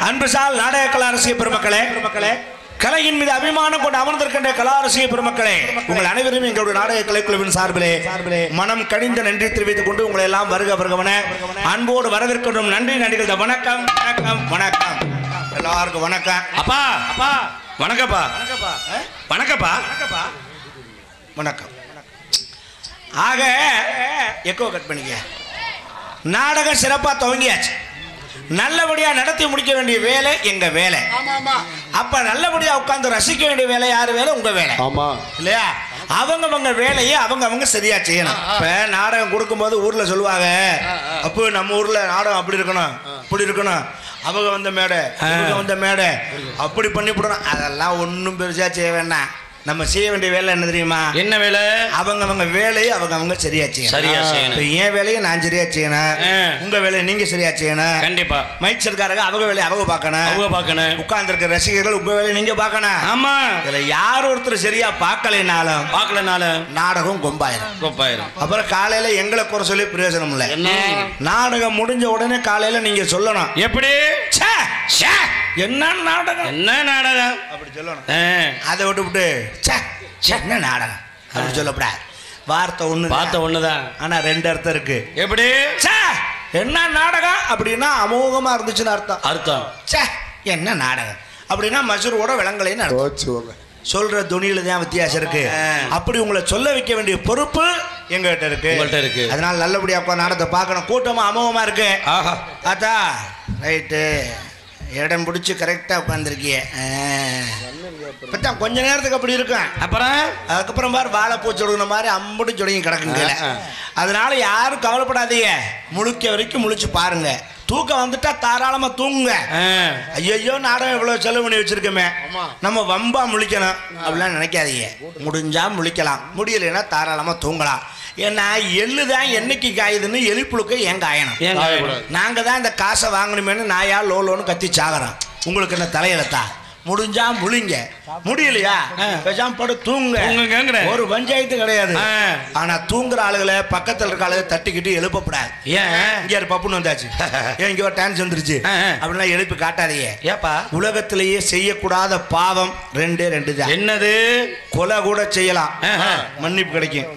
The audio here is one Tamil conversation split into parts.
அன்புசால் நாடக கலா ரசிக பெருமக்களே, கலையின் மீது அபிமானம் கொண்டு அமர்ந்திருக்கின்ற கலா ரசிக பெருமக்களே, உங்கள் அனைவரும் எங்களுடைய நாடக கலைக்குழுவின் சார்பிலே மனம் கனிந்த நன்றி தெரிவித்துக் கொண்டு உங்களை எல்லாம் வருகவன அன்போடு வரவேற்கின்றோம். நன்றி நன்றிகள். வணக்கம் வணக்கம் வணக்கம் எல்லாருக்கும் வணக்கம். அப்பா அப்பா வணக்கப்பா வணக்கப்பா வணக்கம். ஆக எக்கோ கட் பண்ணிக்க. நாடகம் சிறப்பா துவங்கியாச்சு. நல்லபடியா நடத்தி முடிக்க வேண்டிய வேலை எங்க வேலை. அப்ப நல்லபடியா உட்கார்ந்து ரசிக்க வேண்டிய வேலை யாரு வேலை? உங்க வேலை இல்லையா? அவங்க வேலையை அவங்க சரியா செய்யணும். இப்ப நாடகம் கொடுக்கும்போது ஊர்ல சொல்லுவாங்க, அப்போ நம்ம ஊர்ல நாடகம் அப்படி இருக்கணும் இப்படி இருக்கணும், அவங்க வந்த மேடை வந்த மேடை அப்படி பண்ணிவிடணும். அதெல்லாம் ஒன்றும் பெருசா செய்ய வேண்டாம். நம்ம செய்ய வேண்டிய வேலை என்ன தெரியுமா? என்ன வேலை? அவங்க வேலையை அவங்க சரியா செய்யணும். என் வேலையை நான் சரியா செய்யணும், உங்க வேலையை நீங்க சரியா செய்யணும். கண்டிப்பா. மைக் சர்க்காரங்க அவங்க வேலையை அவங்க பார்க்கணும். உட்கார்ந்து இருக்க ரசிகர்கள் உங்க வேலையை நீங்க பார்க்கணும். ஆமா. இதுல யார் ஒருத்தர் சரியா பார்க்கலனாலும் நாடகம் கொம்பாயிரும். அப்புறம் காலையில எங்களை குறை சொல்லி பிரயோஜனம் இல்லை. நாடகம் முடிஞ்ச உடனே காலையில நீங்க சொல்லணும், எப்படி என்ன நாடகம் அப்படி சொல்லணும். அதை விட்டு என்ன நாடகம் அப்படி சொல்லப்படாது. வார்த்தை ஒண்ணுதான், ஆனா ரெண்டு அர்த்தம் இருக்கு. எப்படி என்ன நாடகம் அப்படின்னா அமோகமா இருந்துச்சுன்னு அர்த்தம். என்ன நாடகம் அப்படின்னா மசூரோட விலங்கலைன்னு சொல்ற துணியில தான் வித்தியாசம் இருக்கு. அப்படி உங்களை சொல்ல வைக்க வேண்டிய பொறுப்பு எங்ககிட்ட இருக்கு. அதனால நல்லபடியா நாடகத்தை பார்க்கணும். கூட்டமா அமோகமா இருக்கு. ஆத்தா ரைட்டு, இடம் பிடிச்சி கரெக்டா உட்காந்துருக்கிய. கொஞ்ச நேரத்துக்கு அப்படி இருக்கும். அதுக்கப்புறம் பாரு வாழைப்பூ சொடுங்கின மாதிரி அம்புட்டு சொடுங்கி கிடக்குங்க. அதனால யாரும் கவலைப்படாதீங்க. முழிக்க வரைக்கும் முழிச்சு பாருங்க. தூக்கம் வந்துட்டா தாராளமா தூங்குங்க. ஐயோ நாடகம் இவ்வளவு செலவு பண்ணி வச்சிருக்கோமே, நம்ம வம்பா முழிக்கணும் அப்படிலாம் நினைக்காதீங்க. முடிஞ்சா முழிக்கலாம், முடியலைன்னா தாராளமா தூங்கலாம். ஏன்னா எள்ளுதான் என்னைக்கு காயுதுன்னு எலிப்புழுக்க ஏன் காயணும்? நாங்க தான் இந்த காசை வாங்கணுமேனு நாயா லோலோன்னு கத்தி சாகிறோம். உங்களுக்கு என்ன தலையிலத்தா? முடிஞ்சா முழிங்க, முடியலையா பேசாம படு தூங்க. ஒரு பஞ்சாயத்து கிடையாது. ஆனா தூங்குற ஆளுகளை பக்கத்துல இருக்க ஆளுகளை தட்டிக்கிட்டு எழுப்பப்படாது. இங்க பப்புன்னு வந்தாச்சு, இங்க ஒரு டான்ஸ் வந்துருச்சு அப்படின்னா எழுப்பி காட்டாதீங்க. ஏப்பா, உலகத்திலேயே செய்யக்கூடாத பாவம் ரெண்டு தான். என்னது? கொலை கூட செய்யலாம், மன்னிப்பு கிடைக்கும்.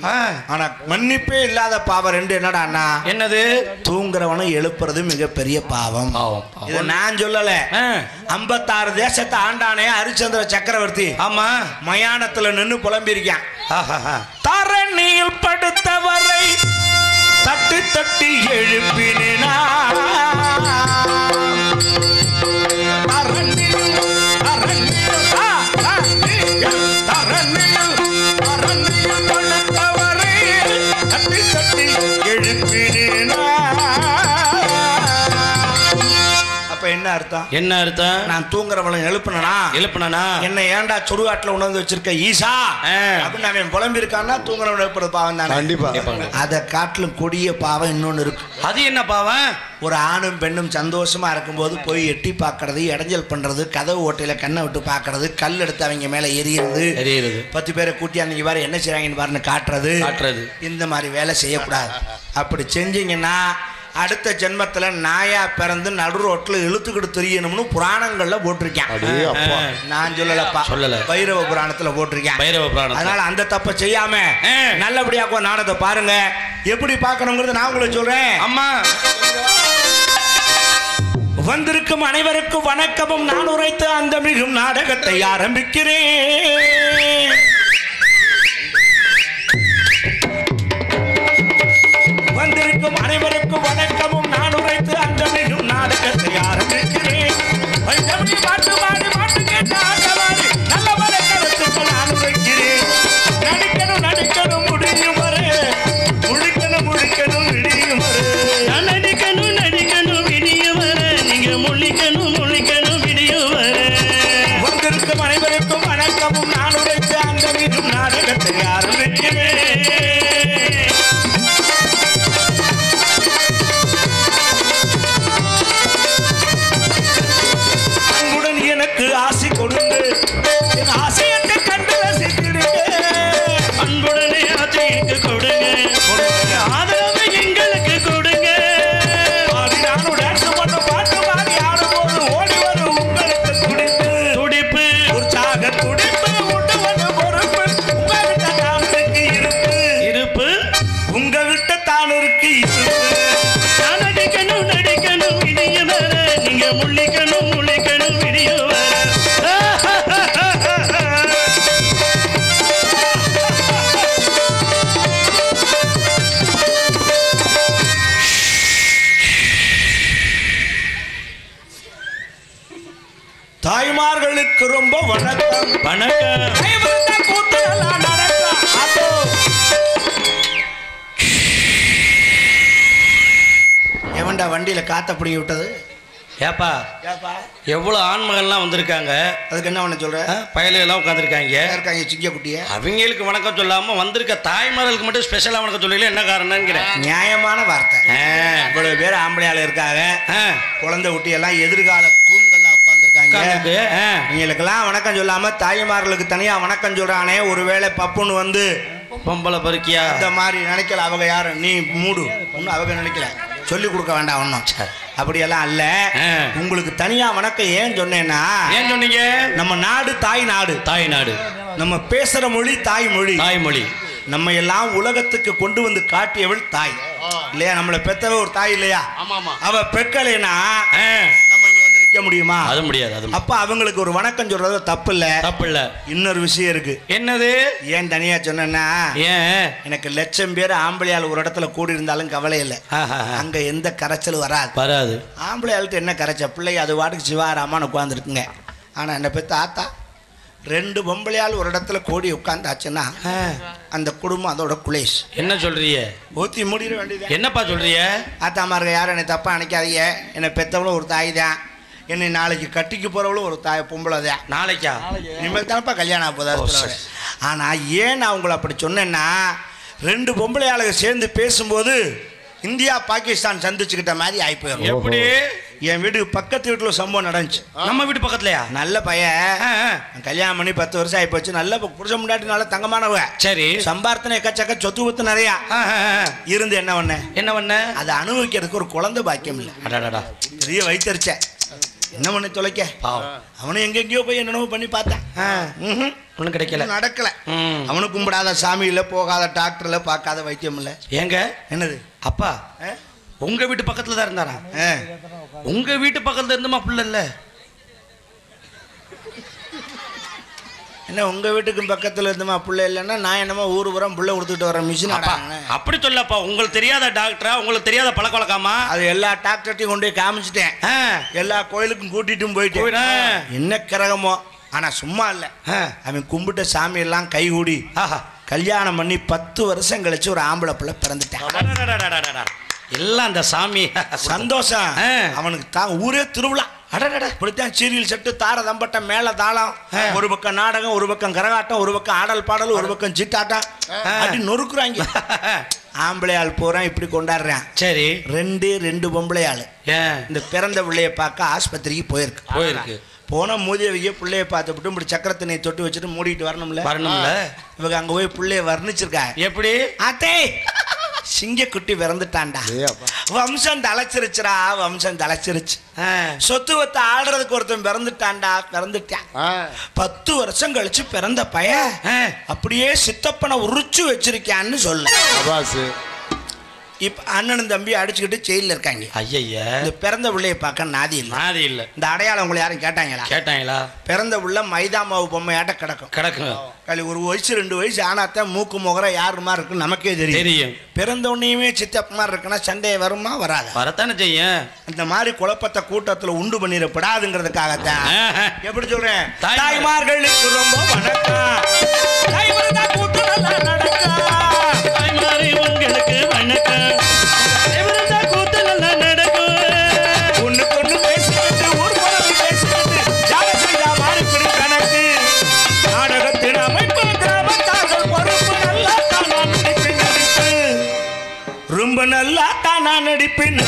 ஆனா மன்னிப்பே இல்லாத பாவம் ரெண்டு. என்னடா? என்னது? தூங்குறவனை எழுப்புறது மிகப்பெரிய பாவம். இதை நான் சொல்லல. 56 தேசத்தை ஆண்டானே ஹரிச்சந்திர சக்கரவர்த்தி, ஆமா, மயானத்துல நின்னு புலம்பி இருக்கான். தரணியில் படுத்தவரை தட்டி தட்டி எழுப்பினா என்ன அர்த்தம்? நான் தூங்குறவளை எழுப்புனா என்ன ஏன்டா சுடுகாட்டுல உணர்ந்து வச்சிருக்க ஈசா அப்படின்னு அவன் புலம்பி இருக்கான்னா தூங்குறவன் எழுப்புறது பாவம் தானே. கண்டிப்பா. அதை காட்டிலும் கொடிய பாவம் இன்னொன்னு இருக்கு. அது என்ன பாவம்? ஒரு ஆணும் பெண்ணும் சந்தோஷமா இருக்கும்போது போய் எட்டி பார்க்கறது, இடைஞ்சல் பண்றது, கதவு ஓட்டையில கண்ணை விட்டு பார்க்கறது, கல் எடுத்து அவங்க மேல எரியுறது, 10 பேரை கூட்டி அன்னைக்கு பாரு என்ன செய்றாங்கன்னு பாருன்னு காட்டுறது. இந்த மாதிரி வேலை செய்யக்கூடாது. அப்படி செஞ்சீங்கன்னா அடுத்த ஜென்மத்துல நாயா பிறந்து நடு ரோட்ல இழுத்துக்கிட்டு தெரியணும்னு புராணங்கள்ல போட்டிருக்கேன். நான் சொல்லலப்பா, பைரவ புராணத்துல போட்டிருக்கேன். அதனால அந்த தப்ப செய்யாம நல்லபடியா நாடகத்தை பாருங்க. எப்படி பார்க்கணுங்கிறது நான் உங்களுக்கு சொல்றேன். அம்மா, வந்திருக்கும் அனைவருக்கும் வணக்கமும் நான் உரைத்து அந்த மிகும் நாடகத்தை ஆரம்பிக்கிறேன். வந்திருக்கும் அனைவருக்கும் வணக்கமும் நான் உரைத்து அந்த மிகும் நாடகத்தை ஆரம்பிக்கிறேன். பாட்டு பாடி பாட்டு கேட்ட ஆட்டவாடி நல்ல பல கருத்துக்கள் நான் உரைக்கிறேன். நடிக்கணும் முடியும் வரு, முழிக்கணும் விடியும் வரு. நடிக்கணும் விடியும் வரு, நீங்க முழிக்கணும் விடியும் வரு. வந்திருக்கும் அனைவருக்கும் வணக்கமும் நான் உரைத்து அந்த மிகும் நாடகத்தை ஆரம்பிக்கிறேன். ஆசை கொடுங்க, என் ஆசையத்தை கண்டு ரசித்திடுங்க. அன்புடனே ஆசைக்கு கொடுங்க, ஆதரவு எங்களுக்கு கொடுங்க. நானும் டான்ஸ் பண்ண பாட்டு இங்க முள்ளிக்கணும் முள்ளிக்கணும் விடிய தாய்மார்களுக்கு ரொம்ப வணக்கம். வணக்கம். எவன்டா வண்டியில காத்த பிடிங்கி விட்டது? ஏப்பா எவ்வளவு ஆண்மகன்லாம் வந்திருக்காங்க, அதுக்கு என்ன பண்ண சொல்ற? பயலுகள்லாம் உட்காந்துருக்காங்க இருக்காங்க சிங்க குட்டிய. அவங்களுக்கு வணக்கம் சொல்லாம வந்திருக்க தாய்மார்களுக்கு மட்டும் ஸ்பெஷலா வணக்கம் சொல்லல, என்ன காரணம்ங்கிற நியாயமான வார்த்தை. இவ்வளவு பேர் ஆம்பளை ஆளு இருக்காங்க, குழந்தை குட்டி எல்லாம் எதிர்கால கூண்கள்லாம் உட்காந்துருக்காங்க. இவங்களுக்கெல்லாம் வணக்கம் சொல்லாம தாய்மார்களுக்கு தனியா வணக்கம் சொல்றானே, ஒருவேளை பப்புன்னு வந்து பொம்பளை பருக்கியா இந்த மாதிரி நினைக்கல. அவங்க யாரு? நீ மூடு. ஒன்னும் அவங்க நினைக்கல, சொல்லி கொடுக்க வேண்டாம் ஒன்னும். அப்படியெல்லாம் அல்ல. உங்களுக்கு தனியா வணக்கம் ஏன் சொன்னேன்னா, ஏன் சொன்னீங்க? நம்ம நாடு தாய் நாடு. தாய் நாடு. நம்ம பேசுற மொழி தாய்மொழி. தாய்மொழி. நம்ம எல்லாம் உலகத்துக்கு கொண்டு வந்து காட்டியவள் தாய் இல்லையா? நம்மளை பெத்தவ ஒரு தாய் இல்லையா? அவ பெக்கலைன்னா நம்ம இங்க வந்து நிக்க முடியுமா? அது முடியாது. அப்ப அவங்களுக்கு ஒரு வணக்கம் சொல்றது தப்பு இல்ல. தப்பு இல்ல. இன்னொரு விஷயம் இருக்கு. என்னது? ஏன் தனியா சொன்னா, எனக்கு லட்சம் பேர் ஆம்பளையால் ஒரு இடத்துல கூடி இருந்தாலும் கவலை இல்லை. அங்க எந்த கரைச்சல் வராது. ஆம்பளையாள்கிட்ட என்ன கரைச்சல்? பிள்ளை அது வாட்டுக்கு சிவாராமான்னு உட்கார்ந்துருக்குங்க. ஆனா என்ன பெத்த ஆத்தா 2 பொம்பளையால் ஒரு இடத்துல கோடி உட்கார்ந்தாச்சுன்னா அந்த குடும்பம் அதோட குலேஷ். என்ன சொல்றிய? ஊத்தி முடிட வேண்டியது. என்னப்பா சொல்றிய? ஆத்தாமார்க யாரும் என்னை தப்பா நினைக்காதீங்க. என்னை பெத்தவளும் ஒரு தாய் தான். என்னை நாளைக்கு கட்டிக்கு போறவளும் ஒரு தாய் பொம்பளை தான். நாளைக்கா? இனிமேல் தானப்பா கல்யாணம் ஆகுது. ஆனா ஏன் நான் உங்களை அப்படி சொன்னேன்னா, 2 பொம்பளையாளுங்க சேர்ந்து பேசும்போது இந்தியா பாகிஸ்தான் சந்திச்சுக்கிட்ட மாதிரி ஆயிப்போயிடும். எப்படி? என் வீட்டுக்கு பக்கத்து வீட்டுல சம்பவம் நடந்துச்சு. நம்ம வீட்டு பக்கத்துலயா? நல்ல பையன், கல்யாணம் பண்ணி 10 வருஷம் ஆகி போச்சு. நல்ல புருஷன் முன்னாடி நல்ல தங்கமானவ. சரி. சம்பார்த்தனை எக்கச்சக்க சொத்து பத்து நிறையா இருந்து என்ன பண்ண அதை அனுபவிக்கிறதுக்கு ஒரு குழந்தை பாக்கியம் இல்லை. பெரிய வைத்தறிச்ச என்ன பண்ண தொலைக்க. அவனு எங்கெங்கயோ போய் என்னென்னவோ பண்ணி பார்த்தேன். ஒன்றும் கிடைக்கல, நடக்கல. அவனுக்கு கும்பிடாத சாமி இல்லை, போகாத டாக்டர்ல, பார்க்காத வைத்தியம் இல்லை. ஏங்க என்னது? அப்பா உங்க வீட்டு பக்கத்துல தான் இருந்தாரா? உங்க வீட்டு பக்கத்துல இருந்துமா புள்ள இல்ல? என்ன உங்க வீட்டுக்கு பக்கத்துல இருந்துமா புள்ள இல்லைன்னா நான் என்னமோ ஊரு புறம் புள்ள கொடுத்துட்டு வர மிஷின்? அப்படி சொல்லப்பா. உங்களுக்கு தெரியாத டாக்டரா? உங்களுக்கு தெரியாத பழக்க வழக்கமா? அது எல்லா டாக்டர்ட்டையும் கொண்டு போய் காமிச்சிட்டேன். எல்லா கோயிலுக்கும் கூட்டிட்டும் போயிட்டு என்ன கிரகமோ. ஆனா சும்மா இல்ல, அவன் கும்பிட்ட சாமி எல்லாம் கைகூடி கல்யாணம் பண்ணி 10 வருஷம் கழிச்சு ஒரு ஆம்பளை பிள்ளை பிறந்துட்டான். எல்லாம் அந்த சாமி சந்தோஷம். அவனுக்கு தான் ஊரே திருவிழா. இப்படித்தான் சீரியல் செட்டு, தார தம்பட்டம், மேல தாளம், ஒரு பக்கம் நாடகம், ஒரு பக்கம் கரகாட்டம், ஒரு பக்கம் ஆடல் பாடல், ஒரு பக்கம் சீட்டாட்டம், அப்படி நொறுக்குறாங்க. ஆம்பளையாள் போறான் இப்படி கொண்டாடுறான். சரி. 2 பொம்பளையாள் இந்த பிறந்த பிள்ளைய பார்க்க ஆஸ்பத்திரிக்கு போயிருக்கு. போன மூதியவைய பிள்ளைய பார்த்துட்டு இப்படி சக்கரத்தினை தொட்டு வச்சுட்டு மூடிட்டு வரணும்ல. இவங்க அங்க போய் பிள்ளைய வர்ணிச்சிருக்காங்க. எப்படி? அத்தே சிங்கக்குட்டி பிறந்துட்டான்டா, வம்சம் தலைச்சிருச்சுரா, வம்சம் தலைச்சிருச்சு. சொத்து வத்த ஆடுறதுக்கு ஒருத்தன் பிறந்துட்டான். 10 வருஷம் கழிச்சு பிறந்த பையன் அப்படியே சித்தப்பனை உரிச்சு வச்சிருக்கான்னு சொல்லு. இப்ப அண்ணனும் தம்பி அடிச்சுக்கிட்டு ஜெயில இருக்காங்க. ஐயா, இந்த பிறந்த பிள்ளைய பார்க்க நாதி இல்ல. இந்த அடையாளம் உங்களை யாரும் கேட்டாங்களா? பிறந்த பிள்ளை மைதா மாவு பொம்மையாட்ட கிடக்கும். ஒரு வயசு 2 வயசு ஆனாத்தான் மூக்கு முகர யாரு மாதிரி இருக்குன்னு நமக்கே தெரியும். பிறந்த உடனேயுமே சித்தப்ப மாதிரி இருக்குன்னா சண்டையை வருமா? வராது. வரத்தானே செய்யும். இந்த மாதிரி குழப்பத்தை கூட்டத்துல உண்டு பண்ணிடப்படாதுங்கிறதுக்காகத்தான். எப்படி சொல்றேன்? தாய்மார்களுக்கு ரொம்ப வணக்கம். உங்களுக்கு வணக்கம். ஒண்ணுக்கு பேசிக்கிட்டு ஊர் பரவி பேசிக்கிட்டு ஜால செய்தா மாறி பிடி கணக்கு. நாடகத்தின் அமைப்பு கிராமத்தார்கள் பொறுப்பு நல்லா தான் நான் நடிப்பேன். ரொம்ப நல்லா தான் நான் நடிப்பேன்.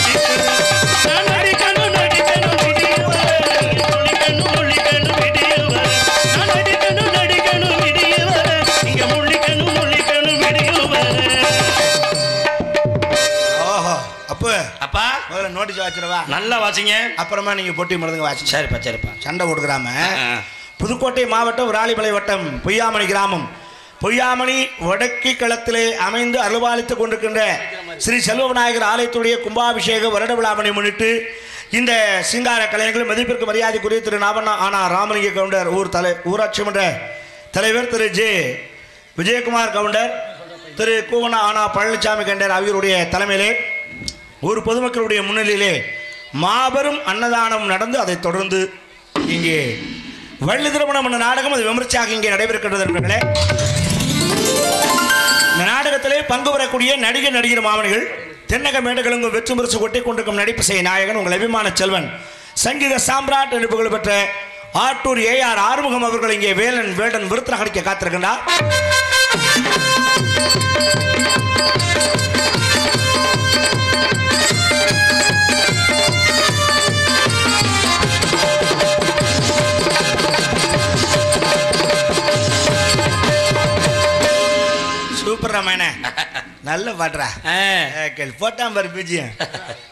அப்பா முதல்ல நோட்டீஸ் வாச்சிரவா. நல்லா வாசிங்க. அப்புறமா நீங்க பொட்டி மருந்துங்க வாசி. சரிப்பா. சண்டை கொடுக்குறாம. புதுக்கோட்டை மாவட்டம் விராலிமலை வட்டம் பொய்யாமணி கிராமம், பொய்யாமணி வடக்கு களத்திலே அமைந்து அருள்பாலித்துக் கொண்டிருக்கின்ற ஸ்ரீ செல்வ விநாயகர் ஆலயத்துடைய கும்பாபிஷேக வருட விழாவினை முன்னிட்டு இந்த சிங்கார கலைஞர்கள் மதிப்பிற்கு மரியாதைக்குரிய திரு நாவண்ணா ஆனா ராமலிங்க கவுண்டர் ஊராட்சி மன்ற தலைவர் திரு ஜே விஜயகுமார் கவுண்டர், திரு கூவண்ணா ஆனா பழனிசாமி கவுண்டர் ஆகியோருடைய தலைமையிலே ஒரு பொதுமக்களுடைய முன்னிலையிலே மாபெரும் அன்னதானம் நடந்து அதைத் தொடர்ந்து இங்கே வள்ளி திருமணம் என்ற நாடகம் அது விமர்சையாக இங்கே நடைபெறுகின்றது. நண்பர்களே, இந்த நாடகத்திலே பங்கு பெறக்கூடிய நடிகர் மாமணிகள் தென்னக மேடைகளும் வெற்றி முரசு கொட்டி கொண்டிருக்கும் நடிப்பு செய்ய நாயகன் உங்கள் அபிமான செல்வன் சங்கீத சாம்ராட் என்று புகழ்பெற்ற ஆட்டூர் AR ஆறுமுகம் அவர்கள் இங்கே வேலன் வேடன் விருத்தம் அடிக்க காத்திருக்கின்றார். சூப்பர் ராமாயண, நல்ல பாடுறா. போட்டாம் பாரு பிஜியம்.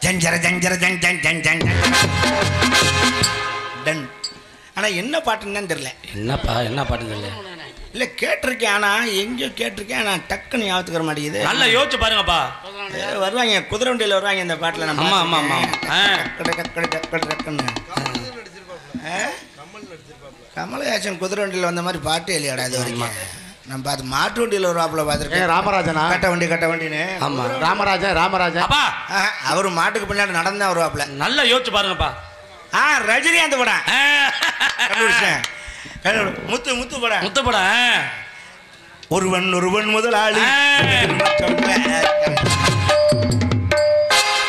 ஜஞ்சர ஜஞ்சர ஜங் ஜங் ஜங் ஜங் டன். ஆனா என்ன பாட்டுன்னு தெரியல. என்னப்பா என்ன பாட்டுன்னு தெரியல. இல்ல கேட்டிருக்கேன், ஆனா எங்கேயோ கேட்டிருக்கேன், ஆனா டக்குன்னு ஞாபகத்துக்கு வர மாட்டேங்குது. நல்லா யோசிச்சு பாருங்கப்பா. வருவாங்க குதிரை வண்டியில் வருவாங்க இந்த பாட்டில். நம்ம ஆமா ஆமா ஆமா. கமலஹாசன் குதிரை வண்டியில் வந்த மாதிரி பாட்டு இல்லையாடா இது வரைக்கும். நம்ம பார்த்து மாட்டு வண்டியில் ஒரு ஆப்பில் பார்த்துருக்கேன். ராமராஜனா கட்ட வண்டின்னு. ஆமா ராமராஜன் அப்பா அவரு மாட்டுக்கு பின்னாடி நடந்தா ஒரு ஆப்பில். நல்லா யோசிச்சு பாருங்கப்பா. ரஜினிகாந்த் படம் கண்டுபிடிச்சேன். முத்து படம். முத்து படம். ஒருவன் முதலாளி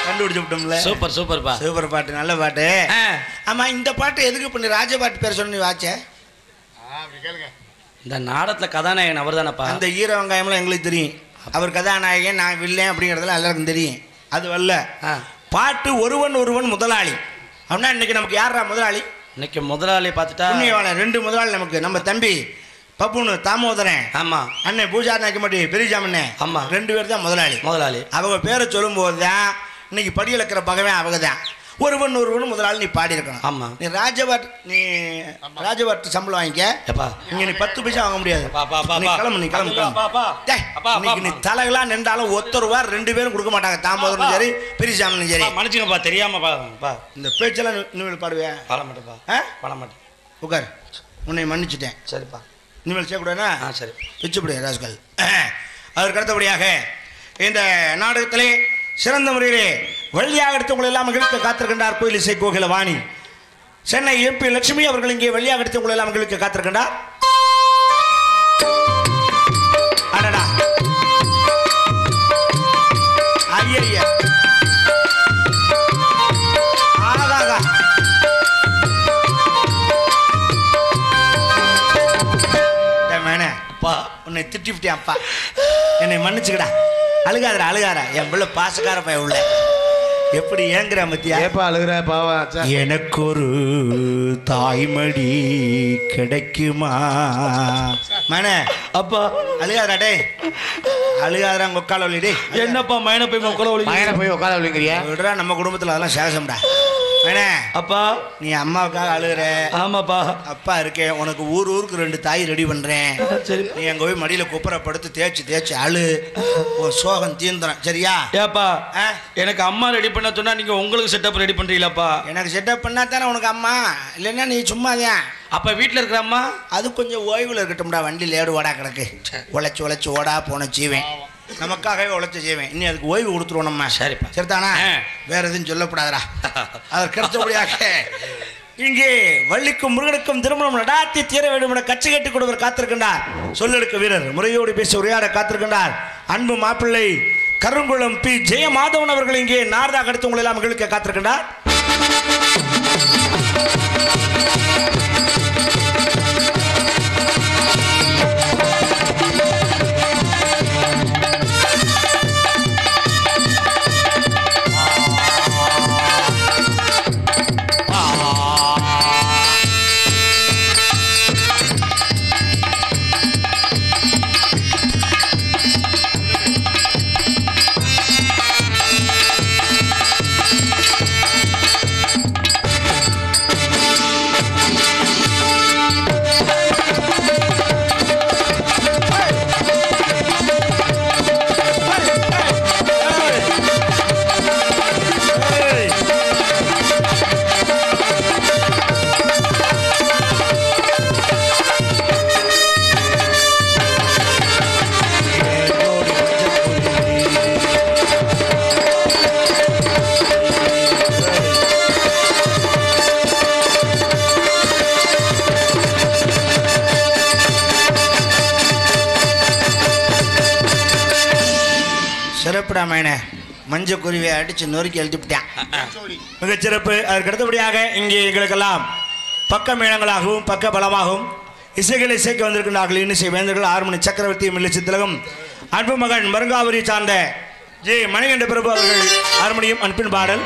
கண்டுபிடிச்சு விட்டோம்ல. சூப்பர் சூப்பர்ப்பா. சூப்பர் பாட்டு, நல்ல பாட்டு. ஆமா, இந்த பாட்டு எதுக்கு பண்ணி ராஜ பாட்டு பேர் சொன்ன வாச்ச? இந்த நாடகத்துல கதாநாயகன் அவர் தானப்பா. அந்த ஈர வெங்காயம்லாம் எங்களுக்கு தெரியும். அவர் கதாநாயகன், நான் வில்லேன் அப்படிங்கிறதுல எல்லாருக்கும் தெரியும். அது வரல பாட்டு ஒருவன் முதலாளி அப்படின்னா இன்னைக்கு நமக்கு யாரா முதலாளி? இன்னைக்கு முதலாளி பார்த்துட்டா புண்ணியவாளன் 2 முதலாளி நமக்கு. நம்ம தம்பி பப்புனு தாமோதரன், ஆமா அண்ணன் பூஜார் நாய்க்கமாட்டி பெரியஜாமண்ணே, ஆமா 2 பேர் தான் முதலாளி. அவங்க பேரை சொல்லும்போது தான் இன்னைக்கு படியில் இருக்கிற பகவன் அவங்க தான். ஒருவன் முதலாளி நீ பாடி இருக்கணும். ஆமா, நீ ராஜபாட்டு சம்பளம் வாங்கிக்க. இங்க நீ 10 பைசா வாங்க முடியாது. நீ கிளம்பு. நீ தலைகளா நின்றாலும் ₹1 2 பேரும் கொடுக்க மாட்டாங்க. தாமோதரனும் சரி பெரியசாமனும் சரி. மன்னிச்சுங்கப்பா, தெரியாமப்பா. இந்த பேச்செல்லாம் இனிமேல் பாடுவேன். பாட மாட்டேப்பா. பாட மாட்டேன். உட்கார், உன்னை மன்னிச்சுட்டேன். சரிப்பா, இனிமேல் செய்யக்கூடாதுன்னா சரி வச்சுப்படியா ராஜ்கள். அதற்கு அடுத்தபடியாக இந்த நாடகத்திலே சிறந்த முறையிலே வள்ளியாக எடுத்தவங்களை எல்லாம் மகிழ்க்க காத்திருக்கின்றார் கோயில் இசை கோகில வாணி. சென்னை MP லட்சுமி அவர்கள் இங்கே வள்ளியாக எடுத்தவங்களை எல்லாம் மகிழ்க்க காத்திருக்கின்றார். அடடா ஐயா ஆகாகா அப்பா, உன்னை திட்டிவிட்டேன் அப்பா, என்னை மன்னிச்சுக்கடா. அழுகாதரா என் பிள்ளை பாசக்கார பையன் உள்ள எப்படி ஏங்குற மத்தியா? ஏப்பா அழுகுற பாவா? எனக்கு ஒரு தாய்மடி கிடைக்குமா மன? அப்பா அழுகாதரா டே, அழுகாதரா உட்கால ஒளிடே. என்னப்பா மயனை போய் உட்கார ஒளிங்கிறியா? விடுறா, நம்ம குடும்பத்தில் அதெல்லாம் சேசம்டா. அப்பா நீ அம்மாவுக்காக அழுகுற. ஆமாப்பா, அப்பா இருக்கேன், உனக்கு ஊருக்கு 2 தாய் ரெடி பண்றேன். சரி, நீ அங்க போய் மடியில குப்புற படுத்து தேய்ச்சி அழு, உன் சோகம் தீர்ந்துடும். சரியா? ஏப்பா எனக்கு அம்மா ரெடி பண்ண சொன்னா நீங்க உங்களுக்கு செட்டப் ரெடி பண்றீங்களாப்பா? எனக்கு செட்டப் பண்ணா தானே உனக்கு அம்மா, இல்லைன்னா நீ சும்மாதான். அப்ப வீட்டுல இருக்கிற அம்மா அது கொஞ்சம் ஓய்வுல இருக்கட்டும்டா. வண்டியில் ஏடு ஓடா கிடக்கு, உழைச்சி ஓடா போன செய்வேன். நமக்காகவே உழைச்சி செய்வேன். இன்னும் அதுக்கு ஓய்வு கொடுத்துருவோம் நம்ம. சரிப்பா, சரிதானா? வேற எதுவும் சொல்லக்கூடாதுடா. அதற்கு அடுத்தபடியாக இங்கே வள்ளிக்கும் முருகனுக்கும் திருமணம் நடாத்தி தீர வேண்டும் என கட்சி கேட்டுக் கொடுவர் காத்திருக்கின்றார். சொல்லெடுக்க வீரர் முறையோடு பேசி உரையாட காத்திருக்கின்றார். அன்பு மாப்பிள்ளை கருங்குளம் P. ஜெயமாதவன் அவர்கள் இங்கே நாரதா அடுத்து உங்களை எல்லாம் மகிழ்க்க காத்திருக்கின்றார். பயப்படாமனே மஞ்சள் குருவியை அடித்து நொறுக்கி எழுதிவிட்டேன். மிகச்சிறப்பு. அதற்கு அடுத்தபடியாக இங்கே எங்களுக்கெல்லாம் பக்க மேளங்களாகவும் பக்க பலமாகவும் இசைகளை இசைக்க வந்திருக்கிறார்கள். இன்னிசை வேந்தர்கள் ஆறுமணி சக்கரவர்த்தி மில்லிசை திலகம் அன்பு மகன் மருங்காவரி சார்ந்த ஜே மணிகண்ட பிரபு அவர்கள் ஆறுமணியும் அன்பின் பாடல்.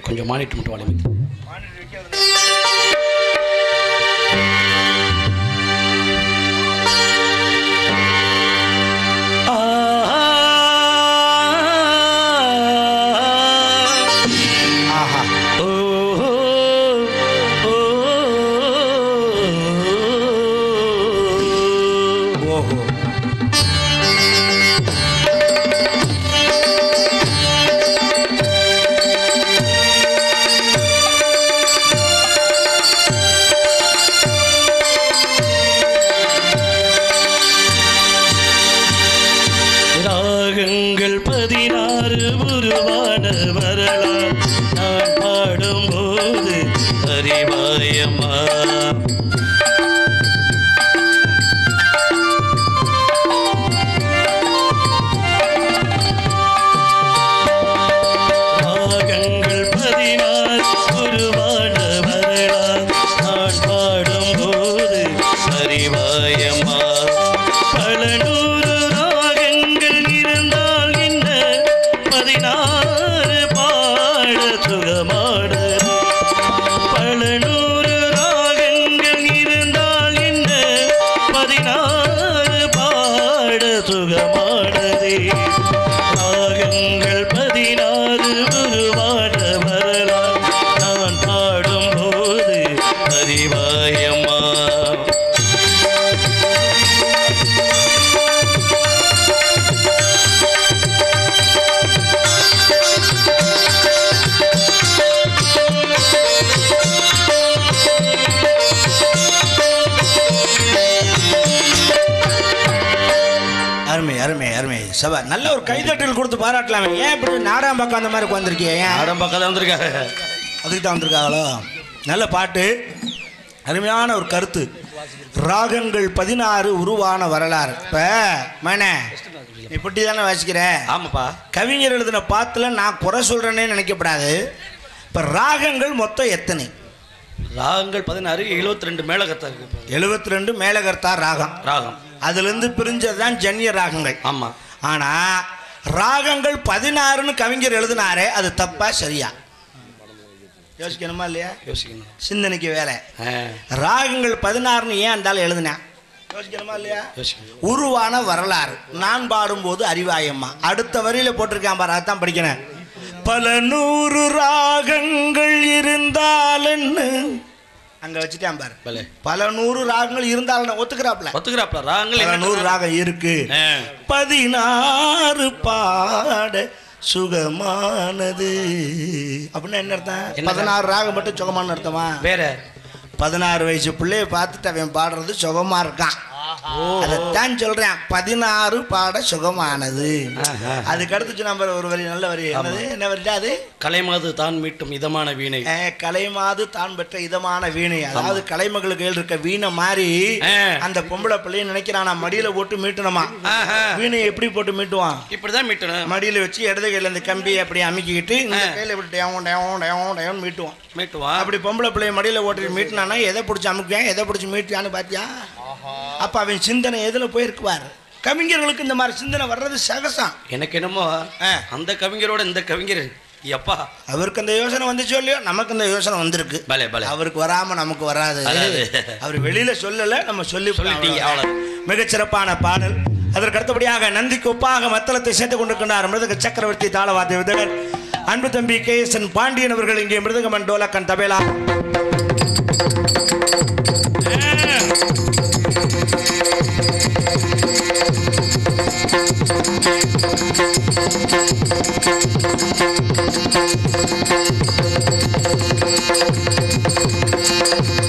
கொஞ்சம் மானிட்டு மட்டும் வாழை சபா நல்ல ஒரு கைதட்டல் கொடுத்து பாராட்டலாமே. ஏன் இப்படி நாடகம் பார்க்க அந்த மாதிரி வந்திருக்கீங்க? ஏன் நாடகம் பார்க்க தான் வந்திருக்காங்க. அதுக்கு தான் வந்திருக்காங்களோ? நல்ல பாட்டு, அருமையான ஒரு கருத்து. ராகங்கள் 16 உருவான வரலாறு. இப்போ மனே நீ புட்டி தானே வாசிக்கிற? ஆமாப்பா. கவிஞர் எழுதின பாத்தில் நான் குறை சொல்கிறேன்னே நினைக்கப்படாது. இப்போ ராகங்கள் மொத்தம் எத்தனை? ராகங்கள் 16, 72 மேலகர்த்தா இருக்கு. 72 மேலகர்த்தா ராகம். அதுலேருந்து பிரிஞ்சது தான் ஜன்ய ராகங்கள். ஆமாம். ஆனால் ராகங்கள் 16ன்னு கவிஞர் எழுதினாரே, அது தப்பா சரியா? யோசிக்கணுமா இல்லையா? யோசிக்கணும். சிந்தனைக்கு வேலை. ராகங்கள் 16ன்னு ஏன் இருந்தாலும் எழுதினேன்? யோசிக்கணுமா இல்லையா? உருவான வரலாறு. நான் பாடும்போது அறிவாயம்மா அடுத்த வரியில போட்டிருக்கேன் பாரு, அதான் படிக்கிறேன். பல 100 ராகங்கள் இருந்தாலும் அங்க வச்சுட்டேன் பாரு. பல 100 ராகங்கள் இருந்தாலும் ஒத்துக்கிறாப்ல. ராகங்கள் 100 ராகம் இருக்கு. 16 பாட சுகமானது அப்படின்னா என்ன அர்த்தம்? 16 ராகம் மட்டும் சுகமான அர்த்தமா? வேற 16 வயசு பிள்ளைய பார்த்துட்டு அவன் பாடுறது சுகமா இருக்கான். அதைத்தான் சொல்றேன். 16 பாட சுகமானது. அதுக்கு அடுத்து நம்பர் ஒரு வரி, நல்ல வரி. என்ன வரிட்டா அது? கலைமாது தான் மீட்டும் இதமான வீணை. கலைமாது தான் பெற்ற இதமான வீணை. அதாவது கலைமகளுக்கு இருக்க வீணை மாதிரி அந்த பொம்பளை பிள்ளைய நினைக்கிறான், மடியில போட்டு மீட்டணுமா. வீணையை எப்படி போட்டு மீட்டுவான்? இப்படிதான் மீட்டணும். மடியில வச்சு இடது கையில இந்த கம்பி அப்படி அமுக்கிக்கிட்டு இந்த கையில இப்படி மீட்டுவான். அப்படி பொம்பளை பிள்ளைய மடியில ஓட்டி மீட்டினானா எதை பிடிச்சி அமுக்குவேன், எதை பிடிச்சி மீட்டியான்னு பாத்தியா? அப்ப அவன் சிந்தனை எதுல போயிருக்குவார்? கவிஞர்களுக்கு இந்த மாதிரி சிந்தனை வர்றது சகசம். எனக்கு என்னமோ அந்த கவிஞரோட இந்த கவிஞர் எப்பா அவருக்கு அந்த யோசனை வந்துச்சோ இல்லையோ, நமக்கு அந்த யோசனை வந்திருக்கு. அவருக்கு வராம நமக்கு வராது. அவர் வெளியில சொல்லல, நம்ம சொல்லிட்டீங்க. மிகச்சிறப்பான பாடல். அதற்கு அடுத்தபடியாக நந்திக்கு ஒப்பாக மத்தளத்தை சேர்த்துக் கொண்டிருக்கிறார் மிருதக சக்கரவர்த்தி தாளவாத்திய விதகர் அன்பு தம்பி KSN பாண்டியன் அவர்கள். இங்கே மிருதகமன் டோலக்கன் தபேலா.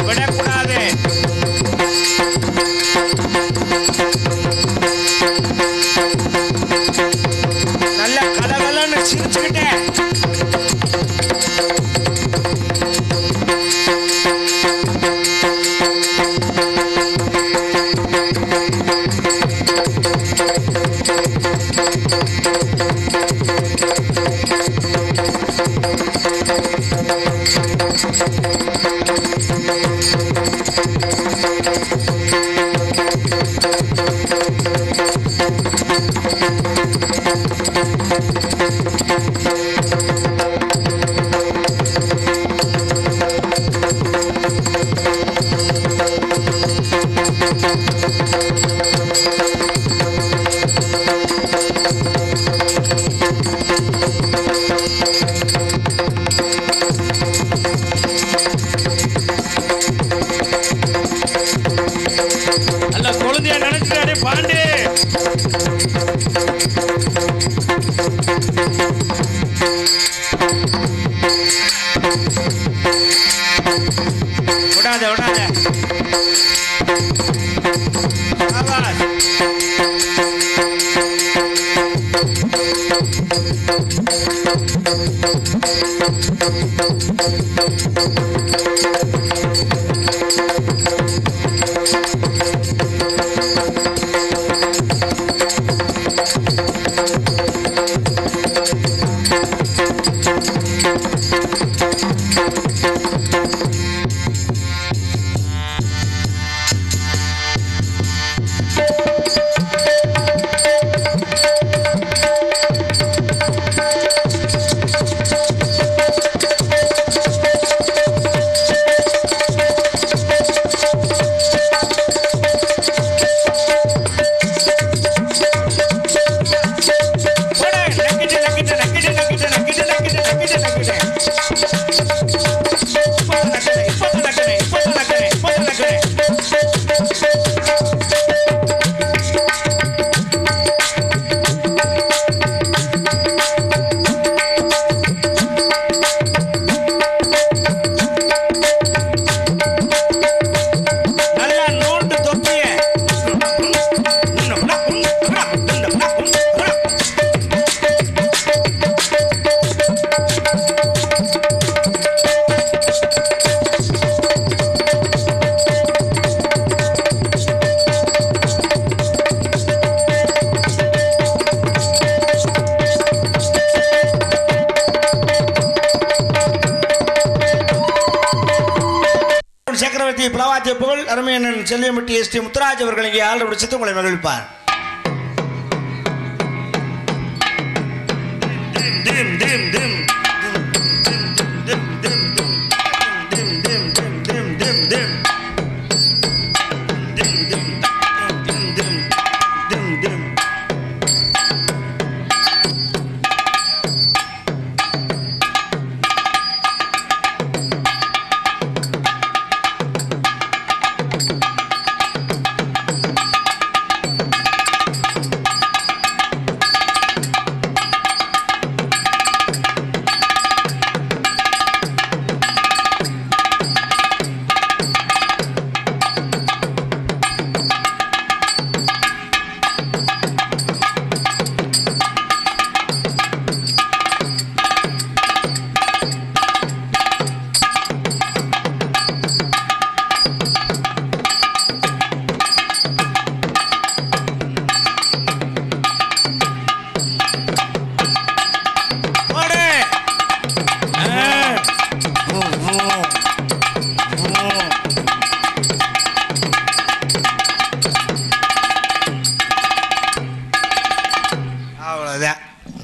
விடக்கூடாது. நல்ல கலகலன்னு சிரிச்சுக்கிட்டேன். அருமையண்ணன் செல்லியம்பட்டி எஸ்டி முத்துராஜ் அவர்கள் இங்கே ஆள் சித்து உங்களை மகிழ்ப்பார்.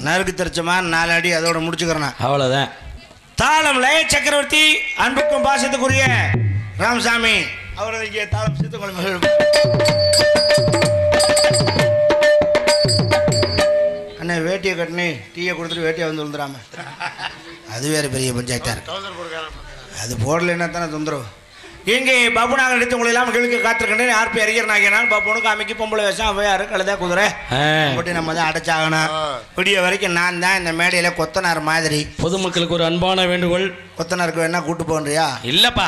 நறுக்கு தெரிச்சமா 4 அடி அதோட முடிச்சுக்கிறேன். அவ்வளோதான். தாளம் லய சக்கரவர்த்தி அன்புக்கும் பாசத்துக்குரிய ராமசாமி அவரது இங்கே தாளம் சித்துக்கொள்ள மகிழ்வு. அண்ணே வேட்டியை கட்டினே டீயை கொடுத்துட்டு வேட்டியை வந்து விழுந்துடாம, அது வேறு பெரிய பஞ்சாயத்தாக இருக்கு. அது போடலைன்னா தானே தொந்தரவு. இங்கே பாபு நாங்கள் எடுத்து உங்களை எல்லாம் மகிழ்ச்சி காத்திருக்கேன். ஆர்பி அறிஞர் நாகினால் பாப்புனுக்கு அமைக்கு பொம்பளை வேஷம் அவையாரு கழுதா குதிரை போட்டு நம்ம தான் அடைச்சாகணும். விடிய வரைக்கும் நான் தான் இந்த மேடையில் கொத்தனார் மாதிரி. பொதுமக்களுக்கு ஒரு அன்பான வேண்டுகோள், கொத்தனாருக்கு வேணா கூட்டு போன்றியா? இல்லப்பா,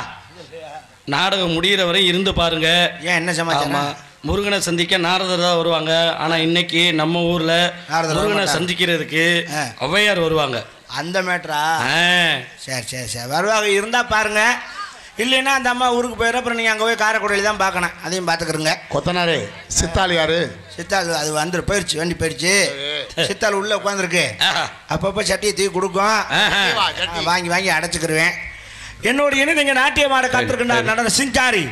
நாடகம் முடிகிற வரை இருந்து பாருங்க. ஏன் என்ன சமாச்சாரம்? முருகனை சந்திக்க நாரதர் தான் வருவாங்க. ஆனால் இன்னைக்கு நம்ம ஊர்ல முருகனை சந்திக்கிறதுக்கு ஔவையார் வருவாங்க. அந்த மேட்டரா? சரி சரி சரி, வருவாங்க. இருந்தா பாருங்க, இல்லைன்னா அந்த அம்மா ஊருக்கு போயிடும். அப்புறம் நீங்கள் அங்கே போய் காரைக்குடியில் தான் பார்க்கணும். அதையும் பார்த்துக்கிறங்க. கொத்தனாரு சித்தாள் யாரு? சித்தாள் அது வந்து போயிடுச்சு, வண்டி போயிடுச்சு. சித்தாள் உள்ளே உட்காந்துருக்கு. அப்பப்போ சட்டியை தூக்கி கொடுக்கும், வாங்கி வாங்கி அடைச்சிக்கிருவேன். என்னோட இனி நீங்கள் நாட்டியமாட காத்திருக்கின்றார் நடன சிங்காரி,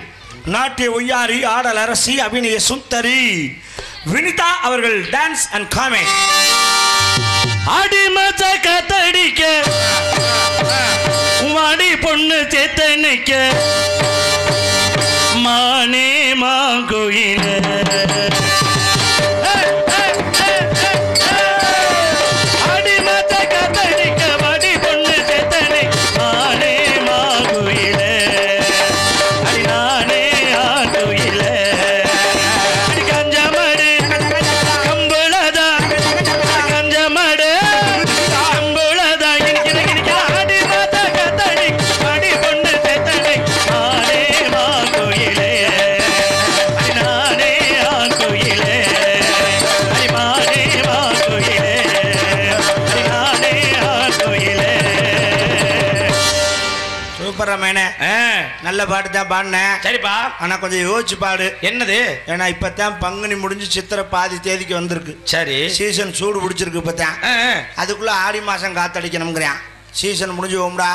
நாட்டிய ஒய்யாரி, ஆடல் அரசி, அபிநய சுந்தரி வினிதா அவர்கள் டான்ஸ் அண்ட் காமெடி. அடிமச்ச கத்தடிக்க வாடி பொண்ணு சேத்தனைக்க மானே மாங்குயில அடிமச்ச கத்தடிக்க வாடி பொண்ணு சேத்தனை மானே மாங்குயில அடி நானே ஆங்குயில அடி கஞ்சமடு கம்பளதா கஞ்சமடு கம்பளதா இனிக்க அடி மாத்த கத்தடி அடி பொண்ணு சேத்தனை மானே மாங்குயிலே அடி நானே ஆங்குயிலே அடி மானே மாங்குயிலே அடி நானே ஆங்குயிலே. சூப்பர் ரமேனே, நல்ல பாட்டு தான் பாடினேன். சரிப்பா, ஆனால் கொஞ்சம் யோசிச்சு பாடு. என்னது? ஏன்னா இப்போ தான் பங்குனி முடிஞ்சு சித்திரை பாதி தேதிக்கு வந்திருக்கு. சரி, சீசன் சூடு பிடிச்சிருக்கு. இப்போ தான் அதுக்குள்ளே ஆடி மாதம் காத்தடிக்கணுங்கிறான். சீசன் முடிஞ்சு போகும்டா,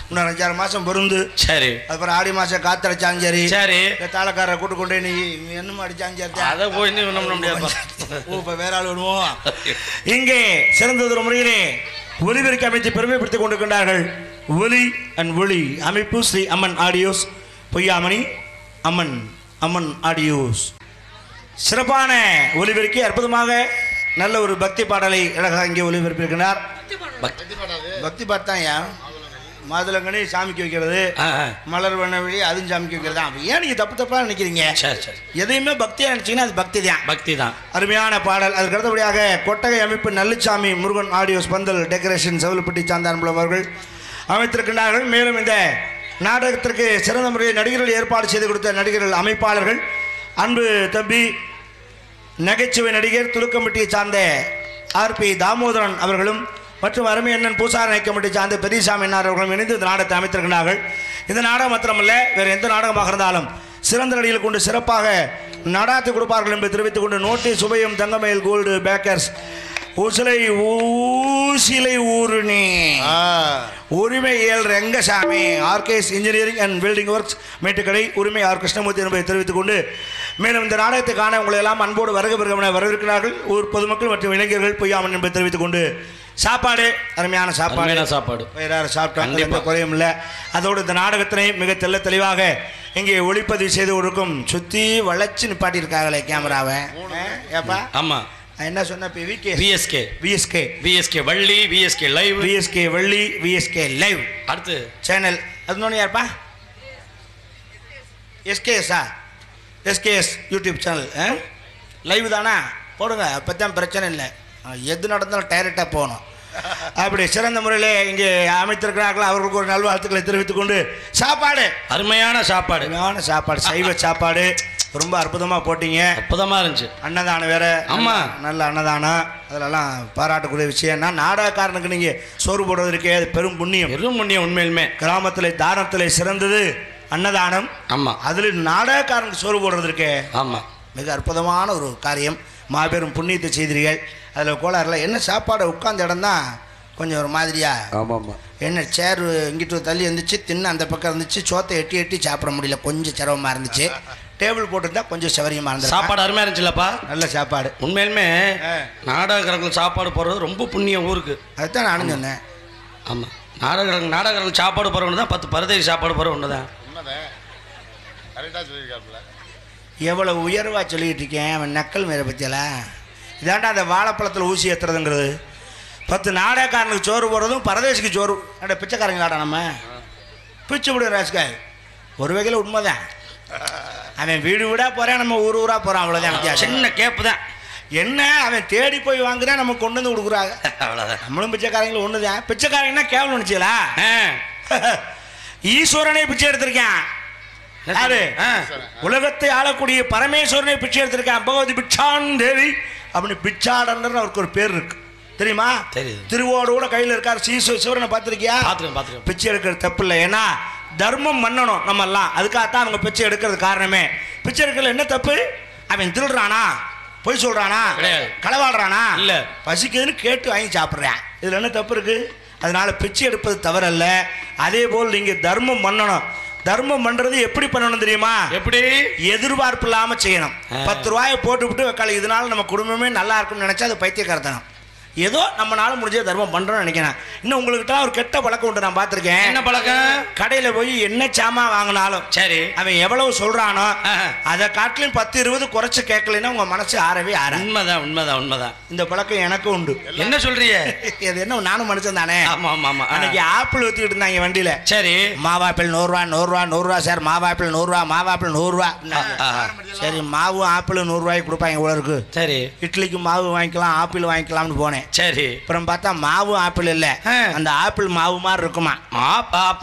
இன்னும் 5-6 மாதம் பொருந்து. சரி, அப்புறம் ஆடி மாதம் காத்தடிச்சாலும் சரி, சரி, தாளக்காரரை கூட்டு கொண்டு நீ என்னமோ அடிச்சாலும் சரி, அதை போய் முடியாது. இப்போ வேற ஆள் வருவோம். இங்கே சிறந்தது முறையிலே ஒலிபெருக்கி அமைத்து பெருமைப்படுத்திக் கொண்டிருக்கின்றார்கள். ஒலி அண்ட் ஒளி அமைப்பு ஸ்ரீ அம்மன் ஆடியோஸ், பொய்யாமணி அம்மன் அம்மன் ஆடியோஸ். சிறப்பான ஒலிபெருக்கி அற்புதமாக நல்ல ஒரு பக்தி பாடலை அழகாக இங்கே ஒலிபெருப்பிருக்கிறார். பக்தி பாட்டு தான் ஏன் மாதுளங்கனி சாமிக்கு வைக்கிறது, மலர் வண்ணவெளி அதுவும் சாமிக்கு வைக்கிறது தான். ஏன் நீங்கள் தப்பு தப்பாக நினைக்கிறீங்க? சரி சரி, எதையுமே பக்தியாக நினச்சிங்கன்னா அது பக்தி தான். பக்தி தான். அருமையான பாடல். அதுக்கு அடுத்தபடியாக கொட்டகை அமைப்பு நல்லுச்சாமி முருகன் ஆடியோஸ் பந்தல் டெக்கரேஷன் செவலுப்பட்டி சாந்தான்புலம் அவர்கள் அமைத்திருக்கின்றார்கள். மேலும் இந்த நாடகத்திற்கு சிறந்த முறையில் நடிகர்கள் ஏற்பாடு செய்து கொடுத்த நடிகர்கள் அமைப்பாளர்கள் அன்பு தம்பி நகைச்சுவை நடிகர் துலுக்கம்பட்டியை சார்ந்த ஆர்பி தாமோதரன் அவர்களும் மற்றும் அருமை அண்ணன் பூசார நைக்கம்பட்டி சார்ந்த பெரியசாமி அண்ணார் அவர்களும் இணைந்து இந்த நாடகத்தை அமைத்திருக்கிறார்கள். இந்த நாடகம் மாத்திரமல்ல, வேறு எந்த நாடகமாக இருந்தாலும் சிறந்த நடிகள் கொண்டு சிறப்பாக நடாத்தி கொடுப்பார்கள் என்று தெரிவித்துக் கொண்டு நோட்டி சுபையும் தங்கமயில் கோல்டு பேக்கர்ஸ் ஊசிலை ஊருணி உரிமை L Rengasamy RKS engineering and building works Mettukadai உரிமை ஆர் கிருஷ்ணமூர்த்தி என்பதை தெரிவித்துக் கொண்டு மேலும் இந்த நாடகத்தை காண உங்களை எல்லாம் அன்போடு வரவேற்கிறார்கள் ஊர் பொதுமக்கள் மற்றும் இளைஞர்கள் பொய்யாமன் என்பதை தெரிவித்துக் கொண்டு சாப்பாடு அருமையான சாப்பாடு வேறு சாப்பிட்டோம் குறையும் இல்லை. அதோடு இந்த நாடகத்தினை மிக தெளிவாக இங்கே ஒளிப்பதிவு செய்து கொடுக்கும் சுற்றி வளைச்சு நிப்பாட்டியிருக்காங்களே கேமராவை. ஏப்பா ஆமாம் என்ன சொன்ன விஎஸ்கே வள்ளி விஎஸ்கே லைவ் அடுத்து சேனல் அது ஒன்று யாருப்பா எஸ்கேஎஸ் யூடியூப் சேனல் லைவ் தானே போடுங்க அப்போத்தான் பிரச்சனை இல்லை. எது நடந்தாலும் டைரக்டாக போகணும். அப்படி சிறந்த முறையில் இங்கே அமைத்திருக்கிறார்கள். அவர்களுக்கு ஒரு நல்வாழ்த்துக்களை தெரிவித்துக் கொண்டு சாப்பாடு அருமையான சாப்பாடு சைவ சாப்பாடு ரொம்ப அற்புதமாக போட்டீங்க. அற்புதமாக இருந்துச்சு. அன்னதானம் வேற. ஆமாம் நல்ல அன்னதானம். அதிலெல்லாம் பாராட்டக்கூடிய விஷயம்னா நாடகக்காரனுக்கு நீங்கள் சோறு போடுவதற்கே அது பெரும் புண்ணியம். உண்மையிலுமே கிராமத்தில் தானத்தில் சிறந்தது அன்னதானம். ஆமாம் அதில் நாடகக்காரனுக்கு சோறு போடுறதுக்கே ஆமாம் மிக அற்புதமான ஒரு காரியம். மாபெரும் புண்ணியத்தை செய்தீர்கள். அதில் கோளாறுல என்ன சாப்பாடு உட்கார்ந்த இடம் தான் கொஞ்சம் ஒரு மாதிரியா. ஆமாம் என்ன சேர் இங்கிட்டு தள்ளி இருந்துச்சு, தின்னு அந்த பக்கம் இருந்துச்சு, சோத்தை எட்டி சாப்பிட முடியல, கொஞ்சம் சிரமமாக இருந்துச்சு. டேபிள் போட்டுருந்தா கொஞ்சம் சௌகரியமாக இருந்துச்சு. சாப்பாடு அருமையாக இருந்துச்சுல்லப்பா. நல்ல சாப்பாடு. உண்மையிலுமே நாடகர்கள் சாப்பாடு போடுறது ரொம்ப புண்ணியம் ஊருக்கு. அதுதான் நானும் சொன்னேன். ஆமாம் நாடகர்கள் சாப்பாடு போகிறவங்க தான் 10 பரதேசி சாப்பாடு போகிற ஒன்று தான். எவ்வளோ உயர்வாக சொல்லிக்கிட்டு இருக்கேன். அவன் நக்கல் மேலே பற்றியலாம். இதாண்டா அந்த வாழைப்பழத்தில் ஊசி ஏற்றுறதுங்கிறது. 10 நாடகக்காரனுக்கு சோறு போடுறதும் பரதேசிக்கு சோறு. பிச்சைக்காரங்களாடா நம்ம பிச்சு விடுற ராஜ்காய். ஒரு வகையில் உண்மைதான். அவன் வீடு வீடாக போகிறான், நம்ம ஊராக போகிறான். அவ்வளோதான் வித்தியாசம். சின்ன கேப்பு தான். என்ன அவன் தேடி போய் வாங்குறான், நம்ம கொண்டு வந்து கொடுக்குறாங்க. அவ்வளோதான். நம்மளும் பிச்சைக்காரங்களும் ஒன்று தான். பிச்சைக்காரங்கன்னா கேவலம் நினச்சிங்களா? ஈஸ்வரனே பிச்சை எடுத்திருக்கேன். யாரு? உலகத்தை ஆளக்கூடிய பரமேஸ்வரனை பிச்சை எடுத்திருக்கேன். பகவதி பிச்சான் தேவி அப்படின்னு பிச்சாடன்னு அவருக்கு ஒரு பேர் இருக்கு தெரியுமா? திருவோடு கூட கையில் இருக்கார். சிவனை பார்த்துருக்கியா? பிச்சை எடுக்கிறது தப்பு இல்லை. ஏன்னா தர்மம் பண்ணணும் நம்ம எல்லாம். அதுக்காகத்தான் அவங்க பிச்சை எடுக்கிறது காரணமே. பிச்சை எடுக்கிறது என்ன தப்பு? அவன் திருடுறானா, பொய் சொல்றானா, களவாடுறானா, இல்ல பசிக்குதுன்னு கேட்டு வாங்கி சாப்பிட்றான். இதுல என்ன தப்பு இருக்கு? அதனால பிச்சை எடுப்பது தவறல்ல. அதே போல் நீங்க தர்மம் பண்ணணும். தர்மம் பண்றது எப்படி பண்ணணும் தெரியுமா? எப்படி? எதிர்பார்ப்பு இல்லாம செய்யணும். 10 ரூபாயை போட்டு விட்டு இதனால நம்ம குடும்பமே நல்லா இருக்கும்னு நினைச்சா அது பைத்தியக்காரத்தனம். ஏதோ நம்மளால முடிஞ்ச தர்மம் பண்றோம்னு நினைக்கிறேன். இன்னும் உங்கள்கிட்ட ஒரு கெட்ட பழக்கம் உண்டு, நான் பார்த்துருக்கேன். என்ன பழக்கம்? கடையில் போய் என்ன சாமான் வாங்கினாலும் சரி, அவன் எவ்வளவு சொல்றானோ அதை காட்டிலும் 10-20 குறைச்சு கேட்கலன்னா உங்க மனசு ஆறவே ஆற. உண்மைதான். இந்த பழக்கம் எனக்கும் உண்டு. என்ன சொல்றீங்க? இது என்ன, நானும் மனுஷன் தானே. ஆமா. அன்னைக்கு ஆப்பிள் ஊத்திக்கிட்டு இருந்தாங்க வண்டியில. சரி, மாவாப்பிள் 100 ரூபா சார், மாவாப்பிள் 100 ரூபா. சரி, மாவும் ஆப்பிள் 100 ரூபாய்க்கு கொடுப்பாங்க இவ்வளவு இருக்கு. சரி, இட்லிக்கு மாவு வாங்கிக்கலாம், ஆப்பிள் வாங்கிக்கலாம்னு போனேன். சரி, அப்புறம் பார்த்தா மாவு ஆப்பிள் இல்ல, அந்த ஆப்பிள் மாவு மாதிரி இருக்குமா,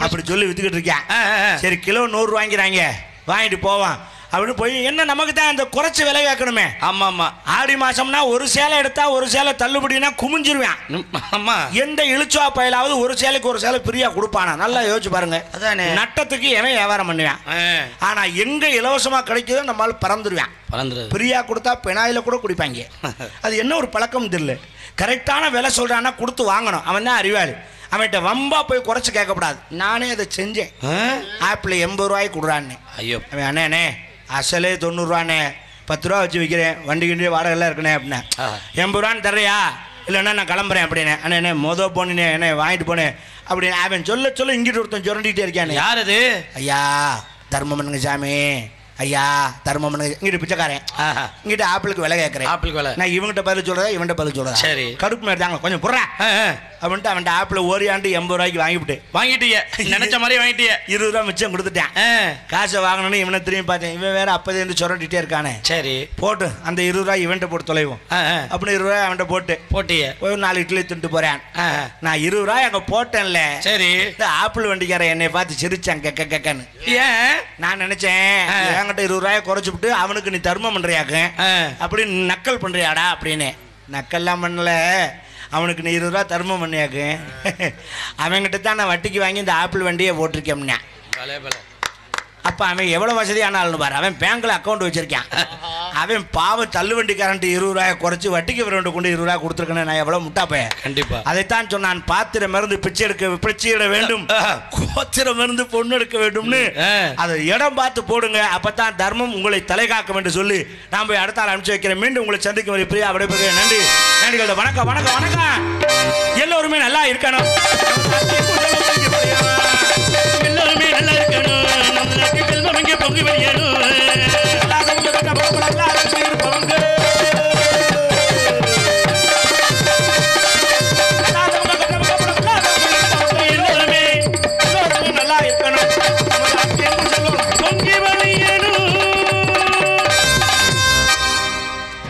அப்படி சொல்லி வித்துக்கிட்டு இருக்கேன். சரி, கிலோ 100 வாங்கிறாங்க, வாங்கிட்டு போவான் அப்படின்னு போய் என்ன நமக்கு தான் அந்த குறைச்சி விலை கேட்கணுமே. ஆமா, ஆடி மாசம்னா ஒரு சேலை எடுத்தா ஒரு சேலை தள்ளுபடினா குமிஞ்சிருவேன். ஆமா, எந்த இழுச்சா பயலாவது ஒரு சேலைக்கு ஒரு சேலை பிரியா கொடுப்பானா? நல்லா யோசிச்சு பாருங்க. அதானே நட்டத்துக்கு எவன் வியாபாரம் பண்ணுவேன். ஆனா எங்க இலவசமா கிடைக்குதோ நம்மளால பறந்துருவேன். பிரியா கொடுத்தா பெனாயில கூட குடிப்பாங்க. அது என்ன ஒரு பழக்கம் தெரியல. கரெக்டான விலை சொல்றான்னா கொடுத்து வாங்கணும். அவன் தான் அறிவாளி. அவன்கிட்ட வம்பா போய் குறைச்சி கேட்கக்கூடாது. நானே அதை செஞ்சேன். ஆப்பிள் 80 ரூபாய்க்கு கொடுறான்னு. ஐயோ, அவன் அண்ணே அசலே 90 ரூபாண்ணே, 10 ரூபா வச்சு விற்கிறேன், வண்டி கிண்டி வாடகை எல்லாம் இருக்குண்ணே அப்படின்னா. 80 ரூபான்னு தர்றியா? இல்லைன்னா நான் கிளம்புறேன் அப்படின்னு. அண்ணே போனேன், என்ன வாங்கிட்டு போனேன் அப்படின்னு அவன் சொல்ல இங்கிட்டு ஒருத்தன் சுரண்டிகிட்டே இருக்கானே. யார் அது? ஐயா தர்மம் பண்ணுங்க சாமி, ஐயா தர்மம் பண்ணுங்க. இங்கிட்டு பிச்சைக்காரன், இங்கிட்ட ஆப்பிளுக்கு விலை கேட்கறேன். ஆப்பிளுக்கு விலை நான் இவங்கிட்ட பதில் சொல்றதா இவன்கிட்ட பதில் சொல்றதா? சரி, கடுப்பு எடுத்தாங்க கொஞ்சம் புறா அப்படின்ட்டு அவன்கிட்ட ஆப்பிள் ஓரியாண்டு 80 ரூபாய்க்கு வாங்கிட்டீங்க. நினைச்ச மாதிரி வாங்கிட்டீங்க. 20 ரூபா மிச்சம் கொடுத்துட்டேன். காசை வாங்கணும்னு இவனை திரும்பி பார்த்தேன். இவன் வேற அப்பதே இருந்து சுரண்டிட்டே இருக்கானே. சரி, போட்டு அந்த 20 ரூபாய் இவன்கிட்ட போட்டு தொலைவோம் அப்படின்னு 20 ரூபாய் அவன்கிட்ட போட்டிய போய் 4 இட்லி தின்ட்டு போறேன். நான் 20 ரூபாய் அங்க போட்டேன்ல. சரி, இந்த ஆப்பிள் வண்டிக்கார என்னை பார்த்து சிரிச்சான் கக்கன்னு. ஏன் நான் நினைச்சேன் என்கிட்ட 20 ரூபாயை குறைச்சு விட்டு அவனுக்கு நீ தர்மம் பண்றியாக்க அப்படின்னு நக்கல் பண்றியாடா அப்படின்னு. நக்கல்லாம் பண்ணல, அவனுக்கு நீ 20 ரூபா தர்மம் பண்ணியாக்கு. அவன்கிட்ட தான் நான் வட்டிக்கு வாங்கி இந்த ஆப்பிள் வண்டியை போட்டிருக்கேன். அப்போ அவன் எவ்வளோ வசதியான ஆளுன்னு பாரு. அவன் பேங்க்கில் அக்கௌண்ட் வச்சுருக்கான். அவன் பாவம் தள்ளுவண்டிக்காரன்ட்டு 20 ரூபாயை குறைச்சி வட்டிக்கு ரெண்டு கொண்டு 20 ரூபா கொடுத்துருக்கேன்னு நான் எவ்வளோ முட்டாப்பேன். கண்டிப்பாக அதைத்தான் சொன்னான். பாத்திரம் இருந்து பிச்சையிட வேண்டும், கோத்திரம் இருந்து பொண்ணு எடுக்க வேண்டும்னு அதை இடம் பார்த்து போடுங்க. அப்பதான் தர்மம் உங்களை தலை காக்கும் என்று சொல்லி நான் போய் அடுத்த அனுப்பிச்சு வைக்கிறேன். மீண்டும் உங்களை சந்திக்கும் வரை பிரியா விடைபெறுகிறேன். நன்றி நன்றிகள். வணக்கம் வணக்கம் வணக்கம். எல்லோருமே நல்லா இருக்கணும்.